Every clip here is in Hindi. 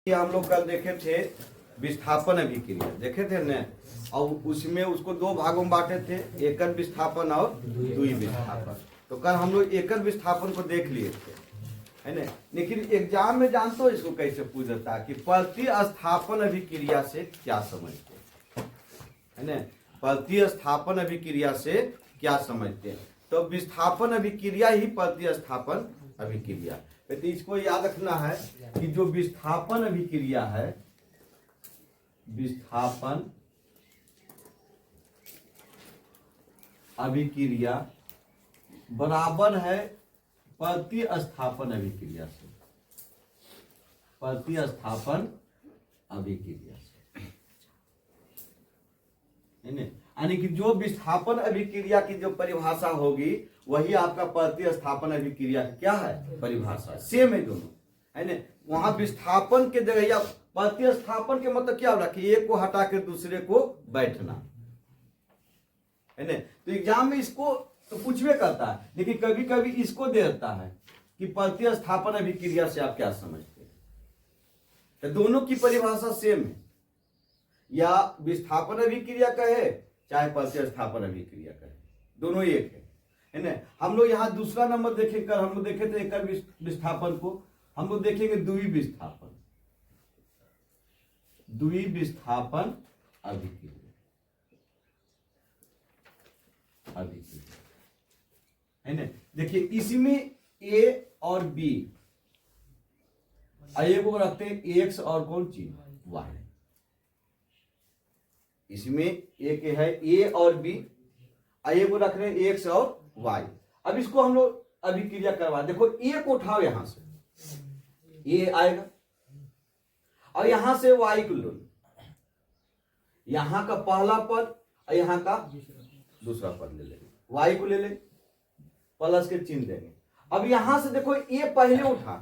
हम लोग कल देखे थे विस्थापन अभिक्रिया देखे थे न, और उसमें उसको दो भागों में बांटे थे, एकल विस्थापन और द्वि विस्थापन। तो कल हम लोग एकल विस्थापन को देख लिए थे, है ना। लेकिन एग्जाम में जानते हो इसको कैसे पूछ देता है कि प्रतिस्थापन अभिक्रिया से क्या समझते हैं, है ना। प्रतिस्थापन अभिक्रिया से क्या समझते हैं? तो विस्थापन अभिक्रिया ही प्रतिस्थापन अभिक्रिया। तो इसको याद रखना है कि जो विस्थापन अभिक्रिया है, विस्थापन अभिक्रिया बराबर है प्रतिस्थापन अभिक्रिया से, प्रतिस्थापन अभिक्रिया से, है ना। यानी कि जो विस्थापन अभिक्रिया की जो परिभाषा होगी वही आपका प्रतिस्थापन अभिक्रिया की क्या है परिभाषा, सेम है दोनों, है ना। वहां विस्थापन के जगह या प्रतिस्थापन के मतलब क्या होगा कि एक को हटा के दूसरे को बैठना, है ना। तो एग्जाम में इसको तो पूछवे करता है, लेकिन कभी कभी इसको दे देता है कि प्रतिस्थापन अभिक्रिया से आप क्या समझते हैं। तो दोनों की परिभाषा सेम है, या विस्थापन अभिक्रिया कहे चाहे प्रतिस्थापन अभिक्रिया कहे, दोनों एक है ना। हम लोग यहाँ दूसरा नंबर देखें, कर हम लोग देखे थे एकल विस्थापन को, हम लोग देखेंगे द्वि विस्थापन, द्वि विस्थापन अभिक्रिया, अभिक्रिया, है ना। देखिए इसमें ए और बी, ये को रखते हैं एक्स और कौन चीज वाई। इसमें एक है ए और बी, ये को रख रहे हैं एक्स और वाई। अब इसको हम लोग अभिक्रिया करवा, देखो ए को उठाओ, यहां से ए आएगा और यहां से वाई को लो, यहां का पहला पद और यहां का दूसरा पद ले लेंगे, वाई को ले लेंगे, प्लस के चिन्ह देंगे। अब यहां से देखो ए पहले उठा,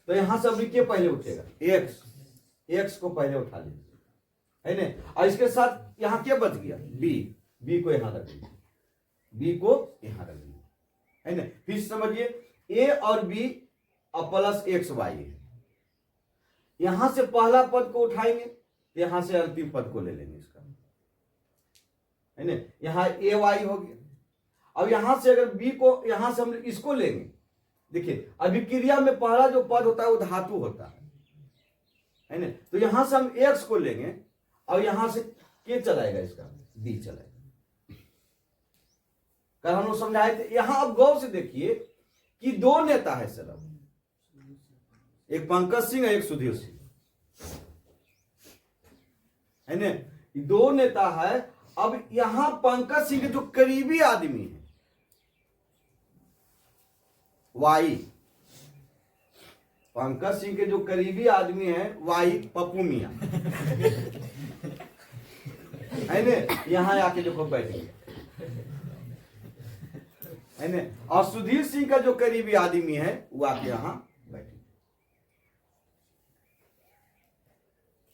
तो यहां से अभी क्या पहले उठेगा एक्स, एक्स को पहले उठा लीजिए, है ना। और इसके साथ यहां क्या बच गया बी, बी को यहां रख दीजिए, बी को यहां रख दीजिए, है ना। फिर समझिए ए और बी और प्लस एक्स वाई है, यहां से पहला पद को उठाएंगे, यहां से अंतिम पद को ले लेंगे इसका, है ना। यहां ए वाई हो गया। अब यहां से अगर बी को, यहां से हम इसको लेंगे, देखिए अभिक्रिया में पहला जो पद होता है वो धातु होता है ना। तो यहां से हम एक्स को लेंगे और यहां से के चलाएगा, इसका बी चलाएगा। कल हम लोग समझाए थे। यहां अब गौर से देखिए कि दो नेता है सर, एक पंकज सिंह एक सुधीर सिंह, है ना। दो नेता है। अब यहां पंकज सिंह के जो करीबी आदमी है वाई, पंकज सिंह के जो करीबी आदमी है वाई पप्पू मियां, है ना। यहां आके देखो बैठेंगे, है ना। और सुधीर सिंह का जो करीबी आदमी है वो आके यहां बैठे,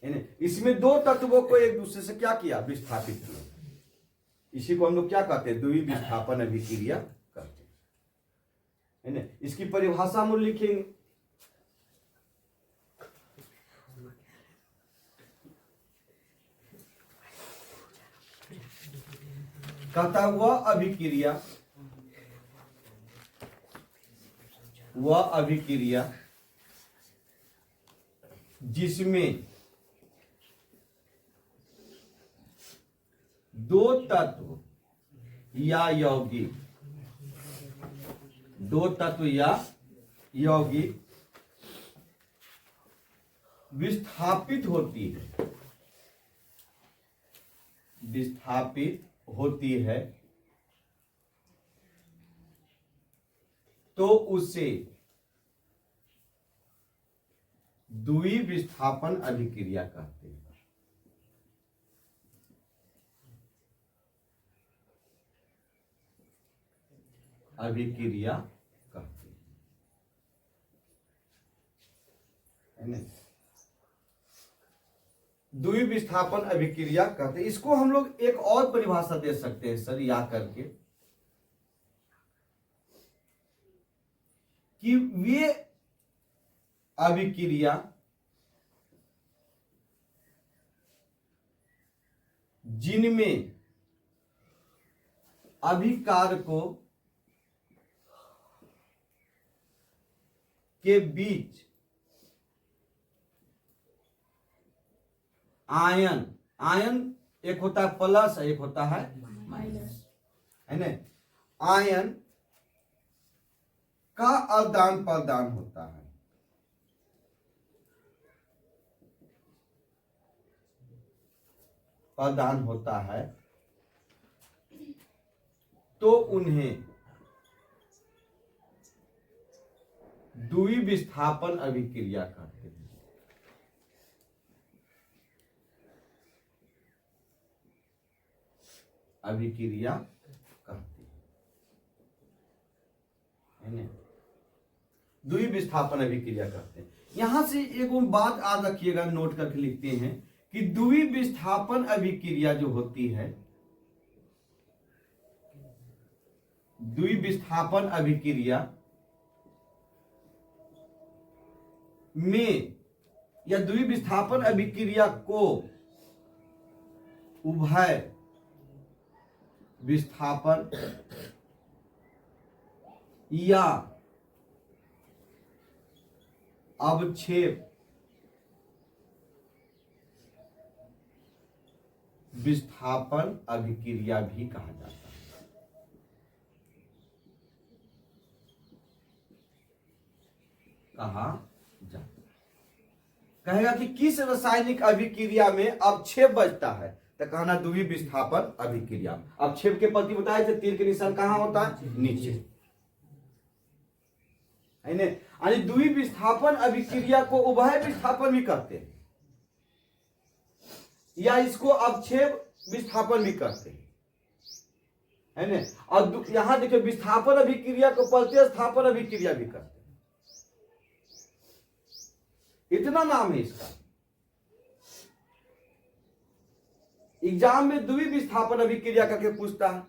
है ना। इसमें दो तत्वों को एक दूसरे से क्या किया विस्थापित किया। इसी को हम लोग क्या कहते हैं द्वि विस्थापन अभिक्रिया करते हैं, है ना। इसकी परिभाषा हम लिखेंगे, कहता वह अभिक्रिया, वह अभिक्रिया जिसमें दो तत्व या यौगिक, दो तत्व या यौगिक विस्थापित होती है, विस्थापित होती है, तो उसे द्वि विस्थापन अभिक्रिया कहते हैं। अभिक्रिया कहते हैं, द्वि विस्थापन अभिक्रिया कहते हैं। इसको हम लोग एक और परिभाषा दे सकते हैं सर, याद करके कि वे अभिक्रिया जिनमें अभिकारकों के बीच आयन, आयन एक होता है प्लस, एक होता है माइनस, है ना। आयन का आदान प्रदान होता है। प्रदान होता है तो उन्हें द्विविस्थापन अभिक्रिया कहते हैं। अभिक्रिया कहते हैं, द्विविस्थापन अभिक्रिया कहते हैं। यहां से एक बात याद रखिएगा, नोट करके लिखते हैं कि द्विविस्थापन अभिक्रिया जो होती है, द्विविस्थापन अभिक्रिया में या द्विविस्थापन अभिक्रिया को उभय विस्थापन या अवक्षेप विस्थापन अभिक्रिया भी कहा जाता है। कहा जाता है। कहेगा कि किस रासायनिक अभिक्रिया में अवक्षेप बचता है, तो कहना द्विविस्थापन अभिक्रिया। अवक्षेप के प्रति बताए थे, तीर के निशान कहां होता है, नीचे, है ना। यानी द्विविस्थापन अभिक्रिया को उभय विस्थापन भी कहते हैं, या इसको अवक्षेप विस्थापन भी कहते हैं, है ना। और यहां देखिए विस्थापन अभिक्रिया को प्रतिस्थापन अभिक्रिया भी कहते हैं। इतना नाम है इसका। एग्जाम में द्विविस्थापन अभिक्रिया करके पूछता है,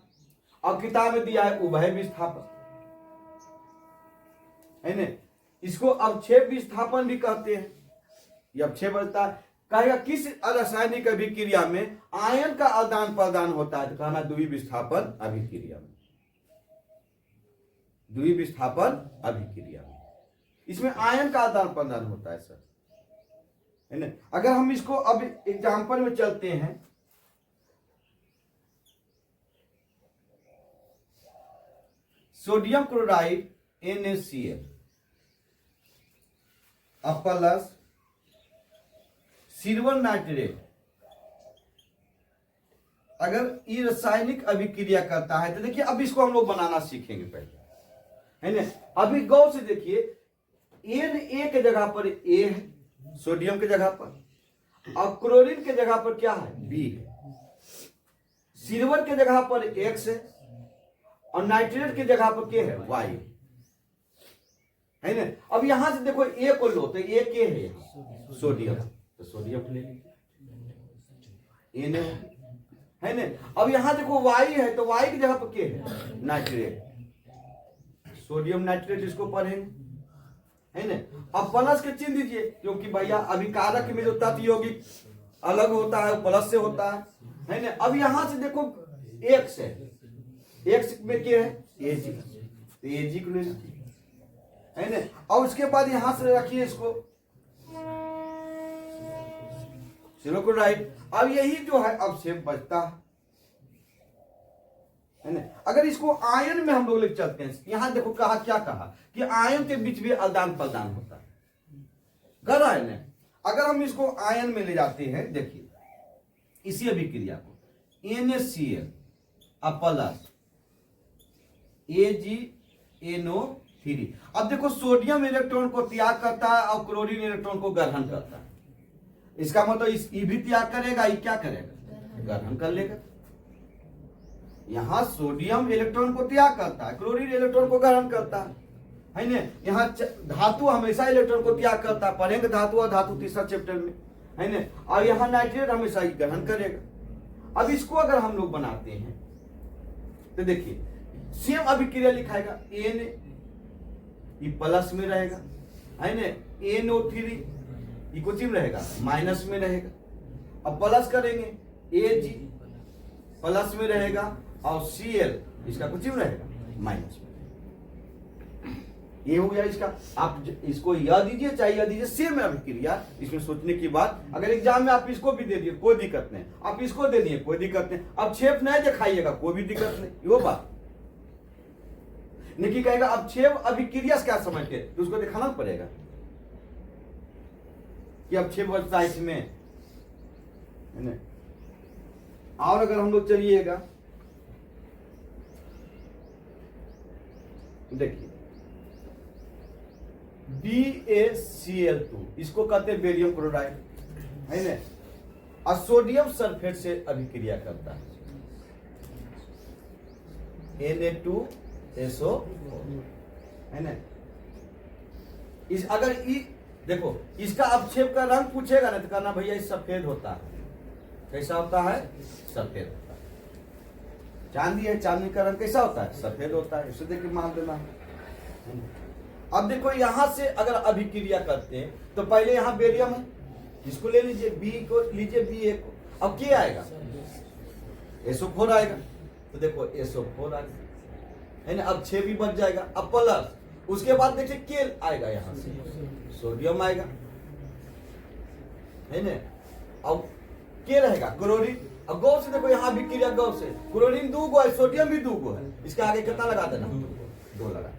और किताब में दिया है उभय विस्थापन, है ना। इसको अवक्षेप विस्थापन भी कहते हैं। ये अवक्षेप बचता है। कहेगा किस रासायनिक अभिक्रिया में आयन का आदान प्रदान होता है, तो कहना द्विविस्थापन अभिक्रिया में। द्विविस्थापन अभिक्रिया में इसमें आयन का आदान प्रदान होता है सर, है ना। अगर हम इसको अब एग्जाम्पल में चलते हैं, sodium chloride NaCl plus silver nitrate, अगर ये रासायनिक अभिक्रिया करता है तो देखिए अब इसको हम लोग बनाना सीखेंगे पहले, है ना। अभी गौर से देखिए, Na के जगह पर A है सोडियम के जगह पर, और क्लोरीन के जगह पर क्या है, B है। सिल्वर के जगह पर X है, और नाइट्रेट की जगह पर क्या है, Y है ना। अब यहां से देखो A को लो, तो A क्या है, सोडियम, तो सोडियम ले लीजिए, Na है ना। अब यहां देखो Y है, तो Y की जगह पर क्या है, नाइट्रेट, सोडियम नाइट्रेट इसको पढ़ेंगे, है ना। अब प्लस के चिन्ह दीजिए, क्योंकि भैया अभिकारक में जो तत्व यौगिक अलग होता है प्लस से होता है ना। अब यहां से देखो X है, X में क्या है, Ag, तो Ag को ले लीजिए, है ना। और उसके बाद यहां से रखिए इसको सिल्वर क्लोराइड। अब यही जो है अवक्षेप बचता है ना। अगर इसको आयन में हम लोग लेकर चलते हैं, यहां देखो कहा, क्या कहा कि आयन के बीच में आदान प्रदान होता है, कर आयन है। अगर हम इसको आयन में ले जाते हैं, देखिए इसी अभिक्रिया को NaCl प्लस AgNO3। अब देखो सोडियम इलेक्ट्रॉन को त्याग करता है और क्लोरीन इलेक्ट्रॉन को ग्रहण करता है। इसका मतलब ये भी त्याग करेगा, ये क्या करेगा, ग्रहण कर लेगा। यहां सोडियम इलेक्ट्रॉन को त्याग करता है, क्लोरीन इलेक्ट्रॉन को ग्रहण करता है ना। यहाँ धातु हमेशा इलेक्ट्रॉन को त्याग करता है, पढ़ेंगे धातु और धातु तीसरा चैप्टर में, है ना। और यहाँ नाइट्रेट हमेशा ही ग्रहण करेगा। अब इसको अगर हम लोग बनाते हैं तो देखिए सेम अभिक्रिया लिखाएगा, Na ये प्लस में रहेगा, है ना, NO3 ये कुछ रहेगा माइनस में रहेगा। अब प्लस करेंगे Ag प्लस में रहेगा और Cl इसका कुछ नहीं रहेगा माइनस में। ये हो गया इसका। आप इसको यह दीजिए चाहे यह दीजिए, सेम है अभिक्रिया। इसमें सोचने की बात, अगर एग्जाम में आप इसको भी दे दिए कोई दिक्कत नहीं, आप इसको दे दिए कोई दिक्कत नहीं, अब छेप नहीं दिखाइएगा कोई भी दिक्कत नहीं, वो बात नहीं। कहेगा अब छेप अभिक्रिया से क्या समझते, तो उसको दिखाना पड़ेगा कि अब छेप बचता है इसमें, है ना। और अगर हम लोग चलिएगा, देखिए BaCl2 इसको कहते हैं बेरियम क्लोराइड, है ना, और सोडियम सल्फेट से अभिक्रिया करता है Na2SO, है ना। इस अगर देखो इसका अवक्षेप का रंग पूछेगा ना तो कहना भैया ये सफेद होता है। कैसा होता है? सफेद होता है। चांदी है, चांदी का रंग कैसा होता है? सफेद होता है। इसे देखिए मान देना है। अब देखो यहां से अगर अभिक्रिया करते हैं तो पहले यहां बेरियम है, इसको ले लीजिए, बी को लीजिए, Ba को, अब क्या आएगा? SO4 आएगा। तो देखो SO4 आ गया, है ना। अब 6 भी बच जाएगा। अब प्लस उसके बाद देखिए केल आएगा, यहां से सोडियम आएगा, है ना। अब के रहेगा? क्लोरीन। अब गौर से देखो यहाँ भी क्रिया, गौर से क्लोरीन 2 गो है, सोडियम भी 2 गो है, इसके आगे कितना लगा देना? 2 लगा।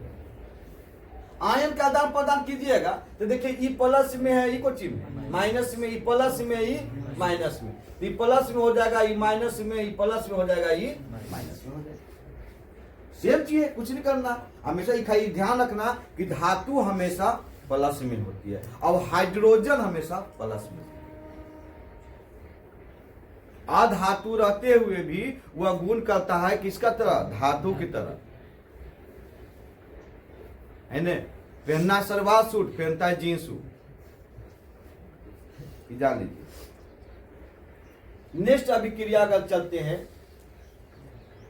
आयन का आदान प्रदान कीजिएगा तो देखिए ई प्लस में है, ई को चिन्ह माइनस में, ई प्लस में, ई माइनस में, ई प्लस में हो जाएगा, ई माइनस में, ई प्लस में हो जाएगा, ई माइनस में हो जाएगा। सेम चीज है, कुछ नहीं करना। हमेशा ये ध्यान रखना कि धातु हमेशा प्लस में होती है और हाइड्रोजन हमेशा प्लस में। अधातु रहते हुए भी वह गुण करता है किसका तरह? धातु की तरह, है ना। पहनना सलवार सूट, पहनता है जींस सूट, जान लीजिए। नेक्स्ट अभिक्रिया अगर चलते हैं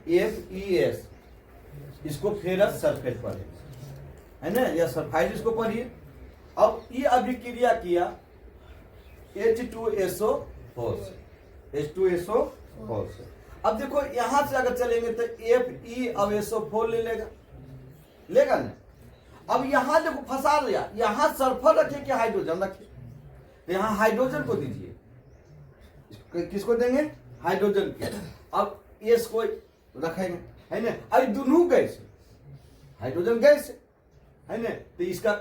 FeS, इसको फेरस सल्फेट पढ़े, है ना, या सल्फाइड इसको पढ़िए। अब ये अभिक्रिया किया H2SO4 से, H2SO4 से। अब देखो यहां से अगर चलेंगे तो Fe अब SO4 लेगा ना। अब यहां देखो फंसा लिया, यहां सल्फर रखे कि हाइड्रोजन रखे, तो यहां हाइड्रोजन को दीजिए। किसको देंगे? हाइड्रोजन के। अब एस को रखेंगे, है ना। अरे दोनों गैस, हाइड्रोजन गैस है ना, तो इसका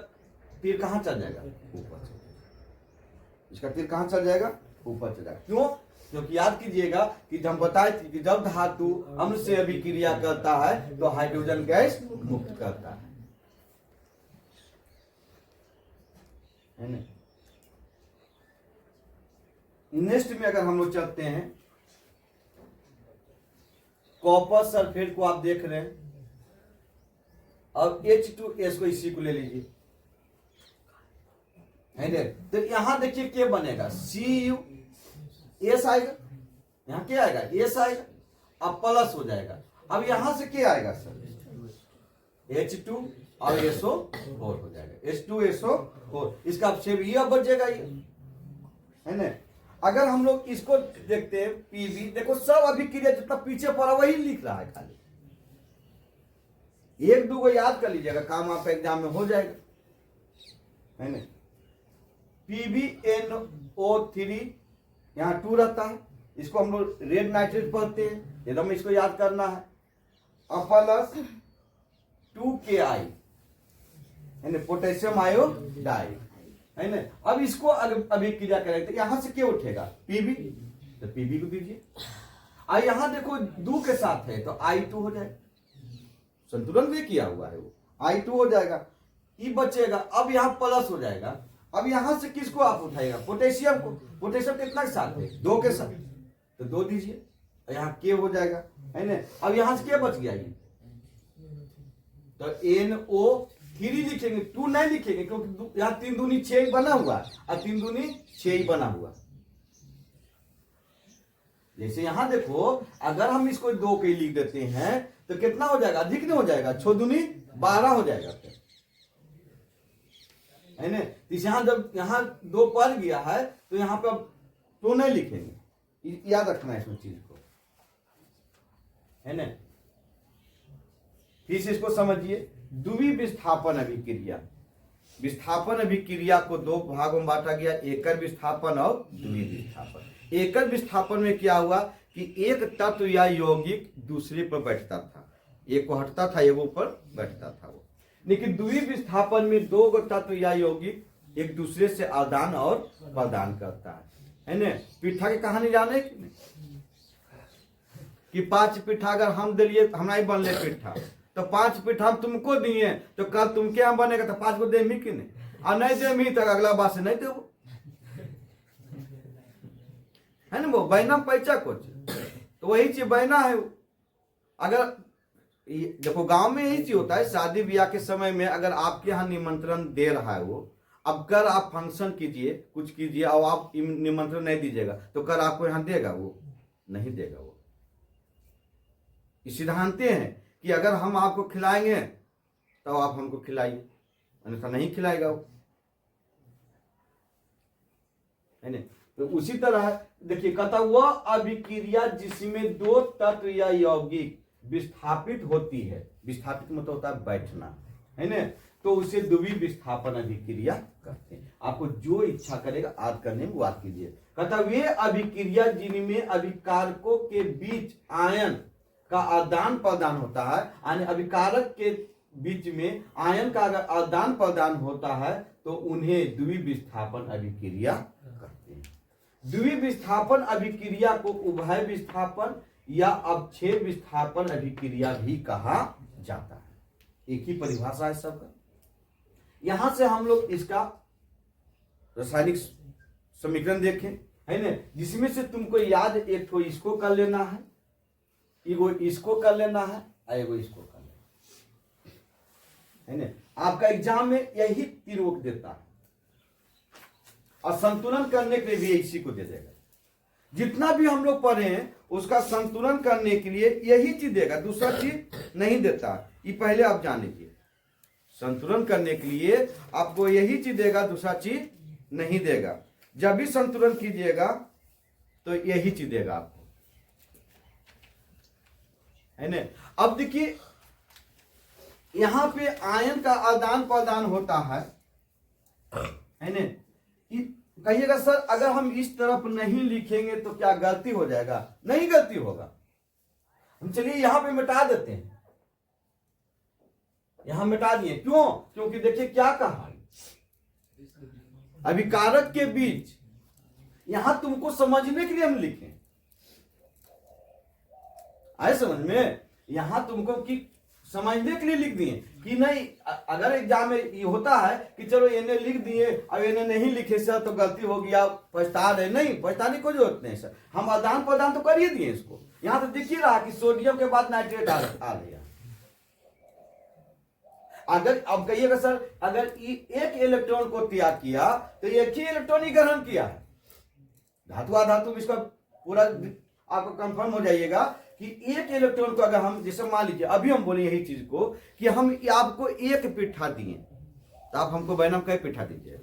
तीर कहां चल जाएगा? ऊपर। इसका तीर कहां चल जाएगा? ऊपर चल जाएगा। क्यों? क्योंकि याद कीजिएगा कि हम बताए थे कि जब धातु अम्ल से अभिक्रिया करता है तो हाइड्रोजन गैस मुक्त करता है ना। नेक्स्ट में अगर हम लोग चलते हैं, कॉपर सल्फेट को आप देख रहे हैं। अब H2S को इसी को ले लीजिए, है ना। तो यहां देखिए क्या बनेगा? CuS आएगा, यहां क्या आएगा? S आएगा, अब प्लस हो जाएगा। अब यहां से क्या आएगा सर? H2 और SO4 हो जाएगा, H2SO4। इसका अवक्षेप ये बचेगा, ये, है ना। अगर हम लोग इसको देखते हैं Pb, देखो सब अभिक्रिया जितना पीछे पड़ा वही लिख रहा है, खाली 1-2 को याद कर लीजिएगा, काम आप एग्जाम में हो जाएगा, है ना। PbNO3 यहाँ 2 रहता है, इसको हम लोग रेड नाइट्रेट पढ़ते हैं, एकदम इसको याद करना है। और प्लस 2Ki, है ना, पोटेशियम आयोडाइड, है ना। अब इसको अभिक्रिया करेंगे तो यहां से क्या उठेगा? Pb, तो Pb को दीजिए। और यहां देखो 2 के साथ है तो I2 हो जाएगा, संतुलन भी किया हुआ है वो, I2 हो जाएगा, ई बचेगा। अब यहां प्लस हो जाएगा। अब यहां से किसको आप उठाएगा? पोटेशियम को। पोटेशियम कितना के साथ है? 2 के साथ, तो 2 दीजिए, यहां के हो जाएगा, है ना। अब यहां से क्या बच गया? ये तो NO3 लिखेंगे, 2 नहीं लिखेंगे क्योंकि यहां 3 दूनी 6 बना हुआ है और 3 दूनी 6 बना हुआ। जैसे यहां देखो, अगर हम इसको 2 के लिख देते हैं तो कितना हो जाएगा? अधिक नहीं हो जाएगा? 6 दूनी 12 हो जाएगा, है ना। यहां जब यहां 2 पड़ गया है तो यहां पे अब 2 नहीं लिखेंगे, याद रखना है इसमें चीज को। है ना। फिर से इसको समझिए, द्वितीय विस्थापन अभिक्रिया। विस्थापन अभिक्रिया को दो भागों में बांटा गया, एकल विस्थापन और द्वितीय विस्थापन। एकल विस्थापन में क्या हुआ कि एक तत्व या यौगिक दूसरे पर बैठता था, एक को हटता था, एक ऊपर बैठता था वो। लेकिन द्वितीय विस्थापन में दो तत्व या यौगिक एक दूसरे से आदान और प्रदान करता है ना। पिट्ठा की कहानी जाने कि नहीं, कि 5 पिट्ठा अगर हम दिलिए, हमारा ही बनले पिट्ठा, तो 5 पिट्ठा हम तुमको दिए, तो कल तुमके यहाँ बनेगा तो 5 को दे मी कि नहीं, और नहीं दे मी तक अगला बार से नहीं दे वो, है ना। वो बहना पैसा कुछ, तो वही चीज बहना है। अगर देखो गांव में यही चीज होता है, शादी ब्याह के समय में अगर आपके यहाँ निमंत्रण दे रहा है वो, अब कर आप फंक्शन कीजिए, कुछ कीजिए और आप निमंत्रण नहीं दीजिएगा तो कर आपको यहाँ देगा वो, नहीं देगा वो। सिद्धांत हैं कि अगर हम आपको खिलाएंगे तो आप हमको खिलाइए, अन्यथा नहीं खिलाएगा वो, है ना। तो उसी तरह देखिए, कहता वह अभिक्रिया जिसमें दो तत्व या यौगिक विस्थापित होती है, विस्थापित मतलब होता है बैठना, है ना, तो उसे द्वितीय विस्थापन अभिक्रिया कहते हैं। आपको जो इच्छा करेगा आज करने में बात कीजिए। कहता वे अभिक्रिया जिनमें अभिकारकों के बीच आयन का आदान प्रदान होता है, यानी अभिकारक के बीच में आयन का अगर आदान प्रदान होता है तो उन्हें द्वितीय विस्थापन अभिक्रिया कहते हैं। द्वितीय विस्थापन अभिक्रिया को उभय विस्थापन या अवच्छेद विस्थापन अभिक्रिया भी कहा जाता है। एक ही परिभाषा है सबका। यहां से हम लोग इसका रासायनिक समीकरण देखें, है ना, जिसमें से तुमको याद एक तो इसको कर लेना है, एगो इसको कर लेना है और एगो इसको कर लेना है ना। आपका एग्जाम में यही तीर देता है और संतुलन करने के लिए भी इसी को दे देगा। जितना भी हम लोग पढ़े हैं उसका संतुलन करने के लिए यही चीज देगा, दूसरा चीज नहीं देता। ये पहले आप जान लीजिए, संतुलन करने के लिए आपको यही चीज देगा, दूसरा चीज नहीं देगा। जब भी संतुलन कीजिएगा तो यही चीज देगा आपको, है ना। अब देखिए यहां पे आयन का आदान प्रदान होता है ना। कहिएगा सर अगर हम इस तरफ नहीं लिखेंगे तो क्या गलती हो जाएगा? नहीं गलती होगा। हम चलिए यहां पे मिटा देते हैं, यहां मिटा दिए। क्यों? क्योंकि देखिए क्या कहा, अभिकारक के बीच, यहां तुमको समझने के लिए हम लिखे, आए समझ में, यहां तुमको कि समझने के लिए लिख दिए कि नहीं। अगर एग्जाम में ये होता है कि चलो इन्हें लिख दिए अब इन्हें नहीं लिखे सर तो गलती हो गया, पछता रहे, नहीं पछताने की जरूरत नहीं सर, हम आदान प्रदान तो कर ही दिए इसको। यहां तो दिख ही रहा कि सोडियम के बाद नाइट्रेट आ गया। अगर अब कहिएगा सर अगर एक इलेक्ट्रॉन को त्याग किया तो एक ही इलेक्ट्रॉन ही ग्रहण किया है, धातु अधातु इसका पूरा आपको कंफर्म हो जाइएगा कि एक इलेक्ट्रॉन को अगर हम, जैसे मान लीजिए अभी हम बोले यही चीज को कि हम आपको एक पिट्ठा दिए तो आप हमको बैनम कई पिट्ठा दीजिएगा?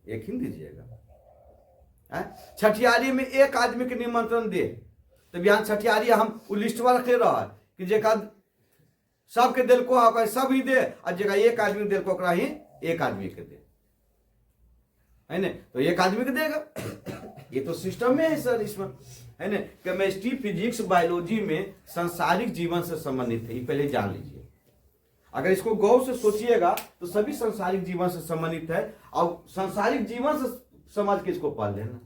एक ही दीजिएगा। छठियारी में एक आदमी के निमंत्रण दे तो बयान छठियारी हम लिस्टवा रखे रहा कि जेका सबके दिल को सब ही दे और जगह एक आदमी दिल को ही एक आदमी के दे, है ना, तो एक आदमी के देगा। ये तो सिस्टम में है सर इसमें, है ना। केमिस्ट्री, फिजिक्स, बायोलॉजी में सांसारिक जीवन से संबंधित है, ये पहले जान लीजिए। अगर इसको गौर से सोचिएगा तो सभी सांसारिक जीवन से संबंधित है और सांसारिक जीवन से समझ के इसको पढ़ लेना,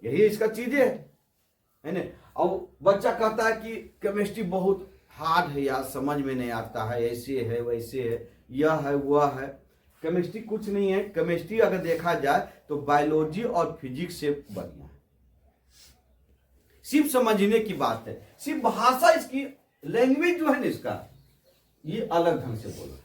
यही इसका चीजें है ना। और बच्चा कहता है कि केमिस्ट्री बहुत हार्ड है यार, समझ में नहीं आता है, ऐसे है वैसे है, यह है वह है। केमिस्ट्री कुछ नहीं है। केमिस्ट्री अगर देखा जाए तो बायोलॉजी और फिजिक्स से बढ़िया है। सिर्फ समझने की बात है, सिर्फ भाषा, इसकी लैंग्वेज जो है ना इसका, ये अलग ढंग से बोला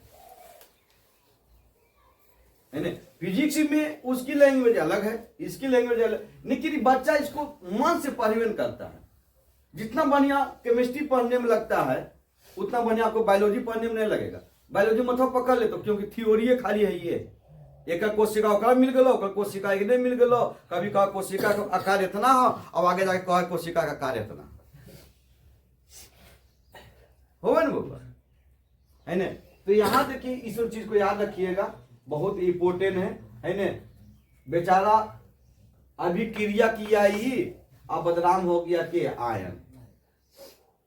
है ना। फिजिक्स में उसकी लैंग्वेज अलग है, इसकी लैंग्वेज अलग, लेकिन बच्चा इसको मन से पढ़ने करता है। जितना बढ़िया केमिस्ट्री पढ़ने में लगता है उतना बढ़िया आपको बायोलॉजी पढ़ने में नहीं लगेगा। बायोलॉजी मतलब पकड़ ले तो, क्योंकि थ्योरी खाली है ये, एक कोशिका ओकरा मिल गलो, कोशिका एक नहीं मिल गलो, कभी कहा कोशिका का आकार इतना हो, अब आगे जाके कहा कोशिका का कार्य इतना, होगा ना बाबा, है ना। तो यहाँ देखिए इस चीज को याद रखिएगा, बहुत इंपोर्टेंट है ना। बेचारा अभिक्रिया किया ही अब बदनाम हो गया के आयन।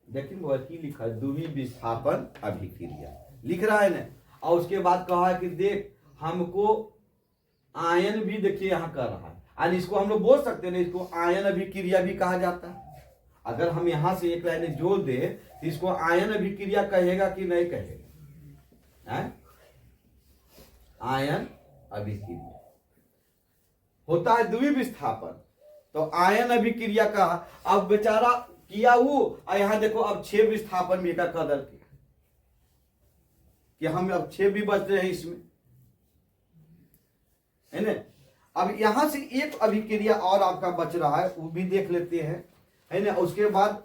देखिए वो की लिखा है, द्विवीय विस्थापन अभिक्रिया लिख रहा है ना। और उसके बाद कहा है कि देख हमको आयन भी देखिए यहाँ कर रहा है, और इसको हम लोग बोल सकते हैं ना, इसको आयन अभिक्रिया भी कहा जाता है। अगर हम यहां से एक लाइन जोड़ दे तो इसको आयन अभिक्रिया कहेगा कि नहीं कहेगा? आयन अभिक्रिया होता है द्विवीय विस्थापन, तो आयन अभिक्रिया का अब बेचारा किया वो, और यहां देखो अब 6 विस्थापन भी का कदर किया कि हम अब 6 भी बच रहे हैं इसमें, है ना। अब यहां से एक अभिक्रिया और आपका बच रहा है, वो भी देख लेते हैं, है ना। उसके बाद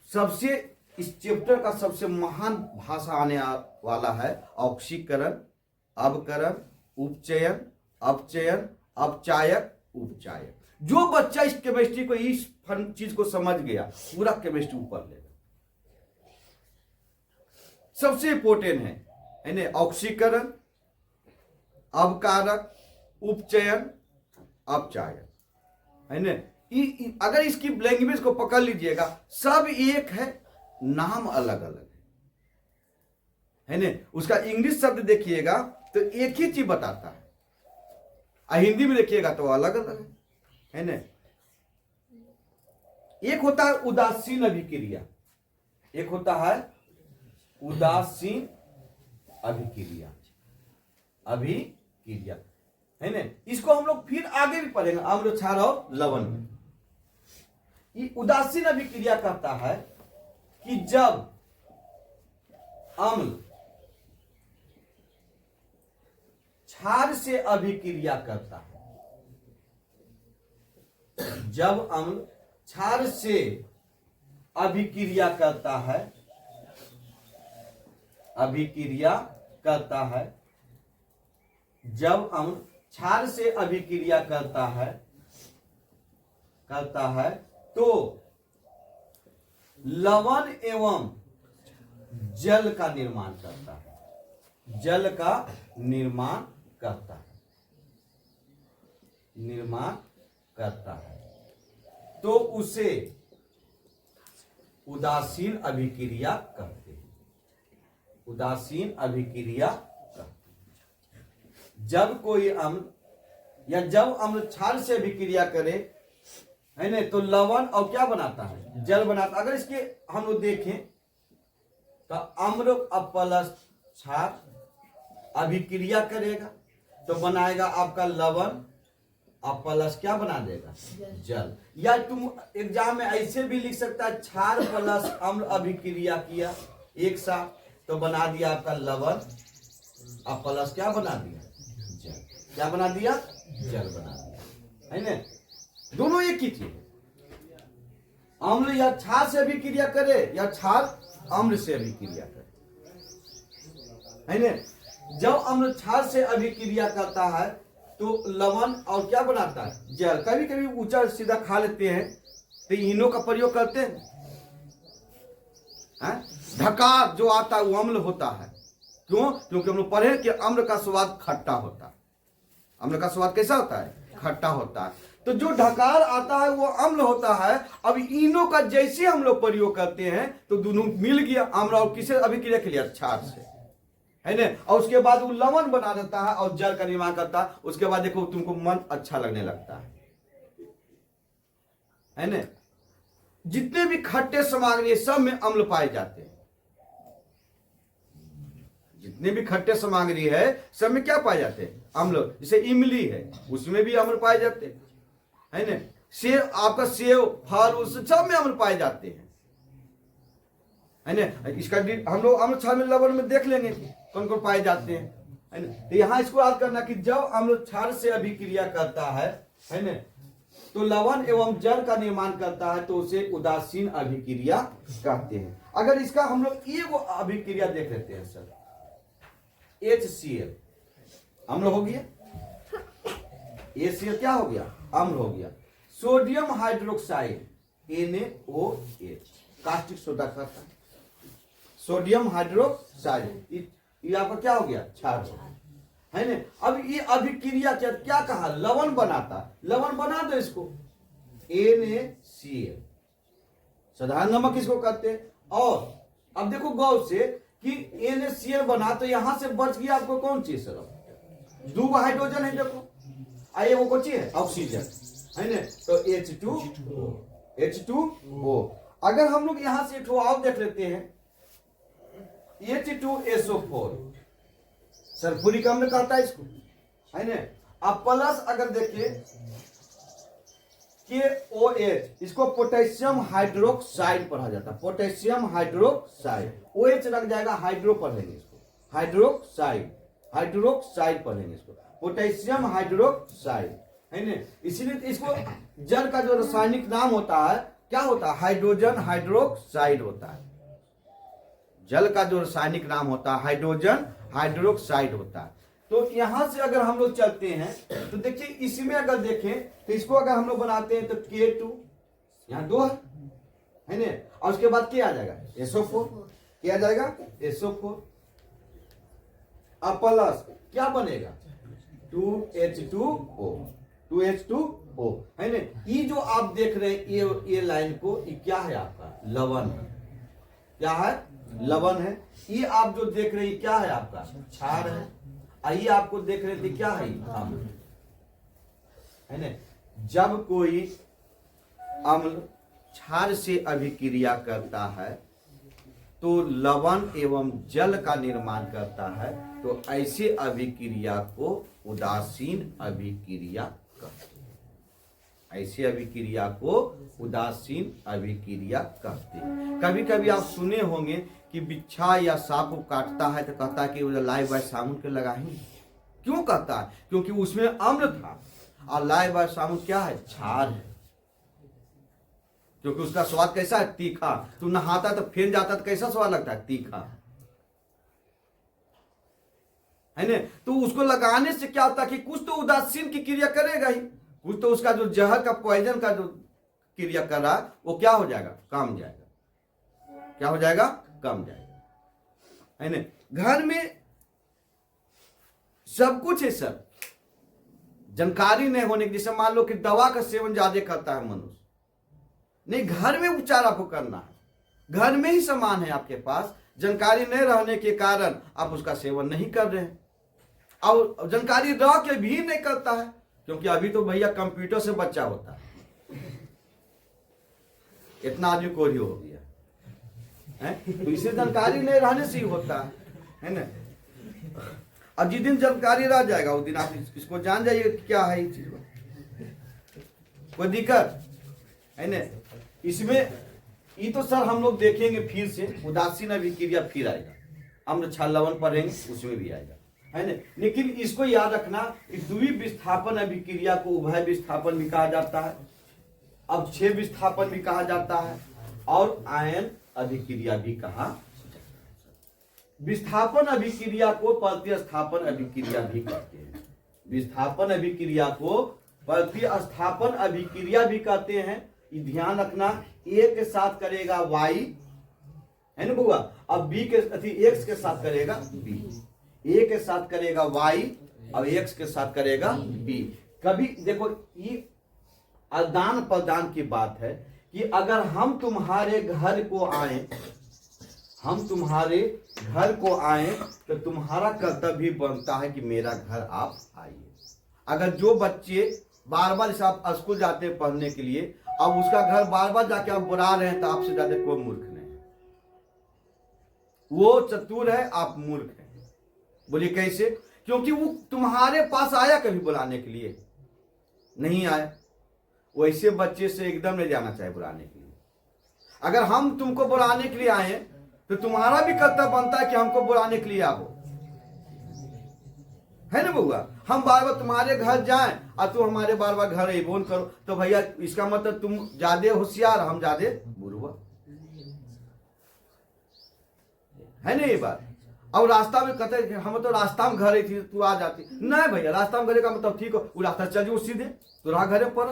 सबसे इस चैप्टर का सबसे महान भाषा आने वाला है ऑक्सीकरण, अवकरण, उपचयन, अपचयन, अपचायक, उपचायक। जो बच्चा इस केमिस्ट्री को, इस चीज को समझ गया, पूरा केमिस्ट्री ऊपर लेगा। सबसे इंपोर्टेंट है ना ऑक्सीकरण, अवकारक, उपचयन, अपचायक, है ना। अगर इसकी लैंग्वेज को पकड़ लीजिएगा, सब एक है, नाम अलग अलग है ना। उसका इंग्लिश शब्द देखिएगा तो एक ही चीज बताता है, और हिंदी में देखिएगा तो अलग अलग है ना। एक होता है उदासीन अभिक्रिया, एक होता है उदासीन अभिक्रिया, अभिक्रिया, है ना। इसको हम लोग फिर आगे भी पढ़ेंगे आम्ल, क्षार और लवण में। ये उदासीन अभिक्रिया कहता है कि जब अम्ल क्षार से अभिक्रिया करता है, जब अम्ल क्षार से अभिक्रिया करता है, अभिक्रिया करता है, जब अम्ल क्षार से अभिक्रिया करता है तो लवण एवं जल का निर्माण करता है, जल का निर्माण करता है, निर्माण करता है, तो उसे उदासीन अभिक्रिया कहते हैं, उदासीन अभिक्रिया कहते हैं। जब कोई अम्ल या जब अम्ल क्षार से अभिक्रिया करे, है ना, तो लवण और क्या बनाता है, जल बनाता। अगर इसके हम लोग देखें तो अम्ल प्लस क्षार अभिक्रिया करेगा तो बनाएगा आपका लवण, और प्लस क्या बना देगा, जल। या तुम एग्जाम में ऐसे भी लिख सकता है, क्षार प्लस अम्ल अभिक्रिया किया एक साथ, तो बना दिया आपका लवण, और प्लस क्या बना दिया, जल। क्या बना दिया, जल बना दिया, है ना। दोनों एक ही चीज, अम्ल या क्षार से अभिक्रिया करे या क्षार अम्ल से अभिक्रिया करे, है ना। जब अम्ल क्षार से अभिक्रिया करता है तो लवण और क्या बनाता है, जल। कभी कभी ऊंचा सीधा खा लेते हैं तो इनों का प्रयोग करते हैं, ढकार जो आता है वो अम्ल होता है। क्यों? क्योंकि हम लोग पढ़े कि अम्ल का स्वाद खट्टा होता है। अम्ल का स्वाद कैसा होता है, खट्टा होता है। तो जो ढकार आता है वो अम्ल होता है। अब इनों का जैसे हम लोग प्रयोग करते हैं तो दोनों मिल गया, अम्ल और किसे अभिक्रिया के लिए, क्षार से, है ना। और उसके बाद वो लवण बना देता है और जल का निर्माण करता है। उसके बाद देखो तुमको मन अच्छा लगने लगता है ना। जितने भी खट्टे सामग्री सब में अम्ल पाए जाते हैं, जितने भी खट्टे सामग्री है सब में क्या पाए जाते हैं, अम्ल। जैसे इमली है उसमें भी अम्ल पाए जाते हैं, है ना। सेब, आपका सेब फल, उस सब में अम्ल पाए जाते हैं, है ना। इसका हम लोग अम्ल क्षार में लवण में देख लेंगे कौन कौन पाए जाते हैं, है ना। तो यहाँ इसको याद करना कि जब अम्ल क्षार से अभिक्रिया करता है ना, तो लवण एवं जल का निर्माण करता है, तो उसे उदासीन अभिक्रिया कहते हैं। अगर इसका हम लोग एक अभिक्रिया देख लेते हैं सर, HCl अम्ल हो गया, HCl क्या हो गया, अम्ल हो गया। Sodium hydroxide NaOH caustic soda कहता है, सोडियम हाइड्रोक्साइड, ये आपका क्या हो गया, क्षार हो गया, है ना। अब ये अभिक्रिया क्या कहा, लवण बनाता, लवण बना दो इसको, NaCl, साधारण नमक इसको कहते हैं। और अब देखो गौर से कि NaCl बना, तो यहां से बच गया आपको कौन चीज सर, 2 हाइड्रोजन है, देखो आइए वो कौन चीज है, ऑक्सीजन, है ना। तो H2O। अगर हम लोग यहां से और देख लेते हैं, H2SO4 सल्फ्यूरिक अम्ल कहता है इसको, है ना। अब प्लस अगर देखिए KOH, इसको पोटेशियम हाइड्रोक्साइड पढ़ा जाता है, पोटेशियम हाइड्रोक्साइड, OH रख जाएगा, हाइड्रो पढ़ेंगे इसको, हाइड्रोक्साइड पढ़ेंगे इसको, पोटेशियम हाइड्रोक्साइड, है ना। इसीलिए इसको जल का जो रासायनिक नाम होता है क्या होता है, हाइड्रोजन हाइड्रोक्साइड होता है। जल का जो रासायनिक नाम होता है हाइड्रोजन हाइड्रोक्साइड होता है। तो यहां से अगर हम लोग चलते हैं तो देखिए इसमें अगर देखें तो इसको अगर हम लोग बनाते हैं तो K2 यहाँ 2 है ना, और उसके बाद क्या आ जाएगा, SO4, क्या आ जाएगा, SO4। अब प्लस क्या बनेगा, 2H2O, है ना। ये जो आप देख रहे हैं ये लाइन को, ये क्या है आपका, लवण है, क्या है, लवण है। ये आप जो देख रहे हैं क्या है आपका, क्षार है। आइए आपको देख रहे थे क्या है, अम्ल, है ना। जब कोई अम्ल क्षार से अभिक्रिया करता है तो लवण एवं जल का निर्माण करता है, तो ऐसे अभिक्रिया को उदासीन अभिक्रिया कहते हैं, ऐसे अभिक्रिया को उदासीन अभिक्रिया कहते हैं। कभी कभी आप सुने होंगे कि बिच्छा या सांप को काटता है तो कहता है कि वो लाए बाय साबुन के लगाएंगे, क्यों कहता है, क्योंकि उसमें अम्ल था, और लाए बाय साबुन क्या है, क्षार है, क्योंकि उसका स्वाद कैसा है, तीखा। तू नहाता तो फेल जाता तो कैसा स्वाद लगता है, तीखा, है ना। तो उसको लगाने से क्या होता है कि कुछ तो उदासीन की क्रिया करेगा ही, कुछ तो उसका जो जहर का पॉइजन का जो क्रिया कर रहा है वो क्या हो जाएगा, कम जाएगा, क्या हो जाएगा, कम जाएगा, है ना। घर में सब कुछ है सर, जानकारी नहीं होने की, जैसे मान लो कि दवा का सेवन ज्यादा करता है मनुष्य, नहीं, घर में उपचार आपको करना है, घर में ही सामान है आपके पास, जानकारी नहीं रहने के कारण आप उसका सेवन नहीं कर रहे हैं, और जानकारी रह के भी नहीं करता है, क्योंकि अभी तो भैया कंप्यूटर से बच्चा होता है, इतना आदमी कोरी हो गया है, तो इसे जानकारी नहीं रहने से ही होता है ना। अब जिस दिन जानकारी रह जाएगा उस दिन आप इसको जान जाइए क्या है ये चीज, कोई दिक्कत है ना। इसमें ये तो सर हम लोग देखेंगे फिर से, उदासीन अभिक्रिया फिर आएगा, अम्ल क्षार लवण पढ़ेंगे उसमें भी आएगा, है ना। लेकिन इसको याद रखना कि द्वि विस्थापन अभिक्रिया को उभय विस्थापन भी कहा जाता है, अब 6 विस्थापन भी कहा जाता है, और आयन अभिक्रिया भी कहा जाता है। विस्थापन अभिक्रिया को प्रतिस्थापन अभिक्रिया भी कहते हैं, विस्थापन अभिक्रिया को प्रतिस्थापन अभिक्रिया भी कहते हैं। ये ध्यान रखना, ए के साथ करेगा Y, है ना बुआ, अब बी के एक्स के साथ करेगा बी, ए के साथ करेगा Y और एक्स के साथ करेगा बी। कभी देखो ये आदान प्रदान की बात है कि अगर हम तुम्हारे घर को आए, हम तुम्हारे घर को आए तो तुम्हारा कर्तव्य बनता है कि मेरा घर आप आइए। अगर जो बच्चे बार बार जैसे आप स्कूल जाते हैं पढ़ने के लिए, अब उसका घर बार बार जाके आप बुला रहे हैं, तो आपसे ज्यादा कोई मूर्ख नहीं है, वो चतुर है, आप मूर्ख हैं। बोलिए कैसे, क्योंकि वो तुम्हारे पास आया कभी बुलाने के लिए, नहीं आया। वैसे बच्चे से एकदम नहीं जाना चाहिए बुलाने के लिए। अगर हम तुमको बुलाने के लिए आए तो तुम्हारा भी कर्तव्य बनता है कि हमको बुलाने के लिए आओ, है ना बउआ। हम बार बार तुम्हारे घर जाएं और तुम हमारे बार बार घर ही बोन करो, तो भैया इसका मतलब तुम ज्यादा होशियार, हम ज्यादा बुरुआ, है ना ये बात। और रास्ता में कहते हम तो रास्ता में घर ही थी, तू आ जाती, नहीं भैया रास्ता में घरे का मतलब ठीक हो, वो रास्ता चल जाओ सीधे तो रहा घरे पर,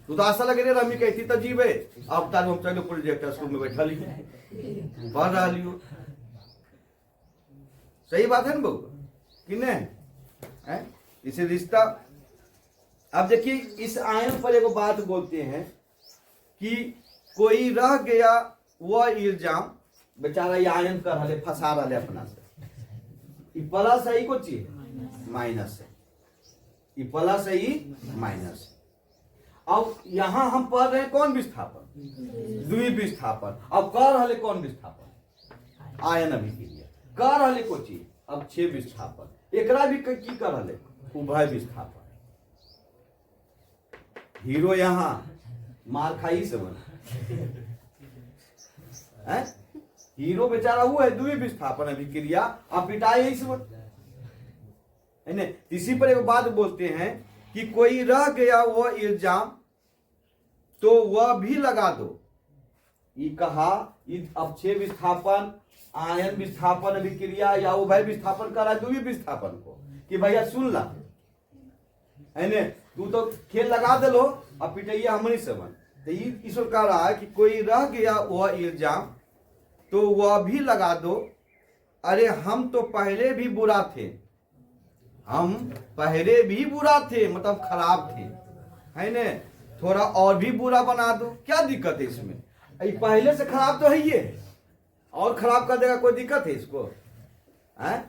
तू तो आशा लगे रे रमी कहती तो जीवे अब तार हम चलो प्रोजेक्ट स्कूल में बैठा लियो पढ़ रहा लियो। सही बात है ना बहू कि नहीं? इसे रिश्ता। अब देखिए इस आयन पर एक बात बोलते हैं कि कोई रह गया वह इल्जाम, बेचारा ये आयन कर रहे फंसा रहे अपना से, प्लस है को चीज माइनस है, प्लस है माइनस। अब यहां हम पढ़ रहे हैं कौन विस्थापन, द्वि विस्थापन। अब कर रहे कौन विस्थापन, आयन अभिक्रिया कर रहे को चीज। अब 6 विस्थापन एकरा भी की कर रहे उभय विस्थापन। हीरो यहां मार खाई से बना है, हीरो बेचारा वो है द्वि विस्थापन अभिक्रिया, अब पिटाई से बना। इसी पर एक बात बोलते हैं कि कोई रह गया वो इल्जाम तो वह भी लगा दो। ये कहा अब 6 विस्थापन आयन विस्थापन अभिक्रिया या उभय विस्थापन करा द्वि विस्थापन को कि भैया सुन ला है, तू तो खेल लगा दे लो अब पिटैया हमनी से बन। तो ईश्वर कह रहा है कि कोई रह गया वह इल्जाम तो वह भी लगा दो। अरे हम तो पहले भी बुरा थे, हम पहले भी बुरा थे मतलब खराब थे है ने, थोड़ा और भी बुरा बना दो, क्या दिक्कत है इसमें? पहले से खराब तो है ये, और खराब कर देगा कोई दिक्कत है इसको? है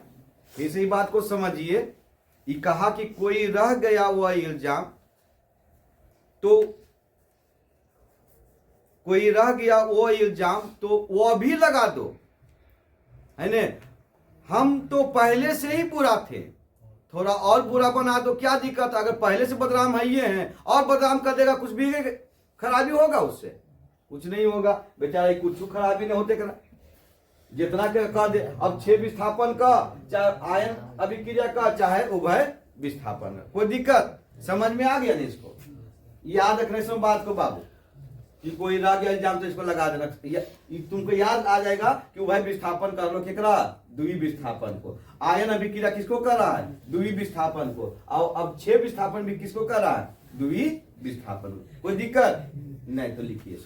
इसी बात को समझिए। ये कहा कि कोई रह गया वह इल्जाम तो कोई रह गया वो इल्जाम तो वह भी लगा दो है ने, हम तो पहले से ही बुरा थे, थोड़ा और बुरा बना दो, क्या दिक्कत? अगर पहले से बदनाम है ये हैं और बदनाम कर देगा, कुछ भी खराबी होगा उससे? कुछ नहीं होगा बेचारा, कुछ खराबी नहीं होते करा जितना के कह दे। अब 6 विस्थापन का चाहे आयन अभिक्रिया का चाहे उभय विस्थापन का, कोई दिक्कत? समझ में आ गया नहीं? इसको याद रखने से बात को बाबू कि कोई रह गया इल्जाम तो इसको लगा देना, तुमको याद आ जाएगा कि उभय विस्थापन कर लो केकरा, द्वि विस्थापन को। आयन अभिक्रिया किसको कर रहा है, द्वि विस्थापन को। और अब 6 विस्थापन भी किसको कर रहा है, द्वि विस्थापन। कोई दिक्कत नहीं? तो लिखिए।